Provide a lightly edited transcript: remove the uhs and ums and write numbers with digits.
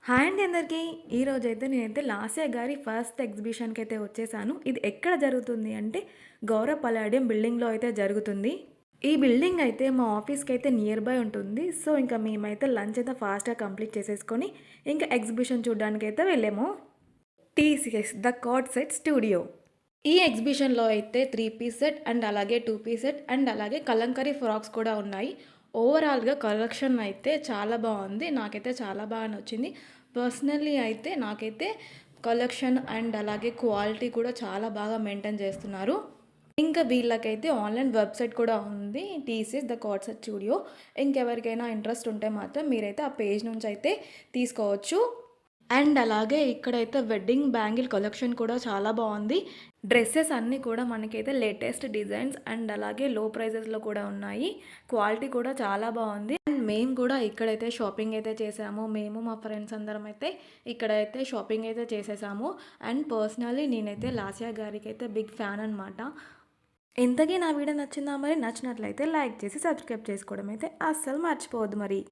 Hi అండి అందరికీ. ఈరోజైతే నేనైతే లాస్య గారి ఫస్ట్ ఎగ్జిబిషన్‌కి అయితే వచ్చేసాను. ఇది ఎక్కడ జరుగుతుంది అంటే గౌరవ్ పల్లాడియం బిల్డింగ్‌లో అయితే జరుగుతుంది. ఈ బిల్డింగ్ అయితే మా ఆఫీస్‌కి అయితే నియర్ బై ఉంటుంది. సో, ఇంకా మేమైతే లంచ్ అయితే ఫాస్ట్‌గా కంప్లీట్ చేసేసుకొని ఇంకా ఎగ్జిబిషన్ చూడ్డానికైతే వెళ్ళాము. TCS the card set studio. ఈ ఎగ్జిబిషన్‌లో అయితే 3 పీస్ సెట్ అండ్ అలాగే 2 పీస్ సెట్ అండ్ అలాగే కలంకరీ ఫ్రాక్స్ కూడా ఉన్నాయి. ఓవరాల్‌గా కలెక్షన్ అయితే చాలా బావుంది. నాకైతే చాలా బాగా నచ్చింది. పర్సనల్లీ అయితే నాకైతే కలెక్షన్ అండ్ అలాగే క్వాలిటీ కూడా చాలా బాగా మెయింటైన్ చేస్తున్నారు. ఇంకా వీళ్ళకైతే ఆన్‌లైన్ వెబ్‌సైట్ కూడా ఉంది. TCS the card set studio. ఇంకెవరికైనా ఇంట్రెస్ట్ ఉంటే మాత్రం మీరైతే ఆ పేజ్ నుంచి అయితే తీసుకోవచ్చు. అండ్ అలాగే ఇక్కడైతే వెడ్డింగ్ బ్యాంగిల్ కలెక్షన్ కూడా చాలా బాగుంది. డ్రెస్సెస్ అన్నీ కూడా మనకైతే లేటెస్ట్ డిజైన్స్ అండ్ అలాగే లో ప్రైజెస్లో కూడా ఉన్నాయి. క్వాలిటీ కూడా చాలా బాగుంది. అండ్ మేము కూడా ఇక్కడైతే షాపింగ్ అయితే చేసాము. మేము మా ఫ్రెండ్స్ అందరం అయితే ఇక్కడైతే షాపింగ్ అయితే చేసేసాము. అండ్ పర్సనల్లీ నేనైతే లాస్యా గారికి అయితే బిగ్ ఫ్యాన్ అనమాట. ఇంతకీ నా వీడియో నచ్చిందా? మరి నచ్చినట్లయితే లైక్ చేసి సబ్స్క్రైబ్ చేసుకోవడం అయితే అస్సలు మర్చిపోవద్దు మరి.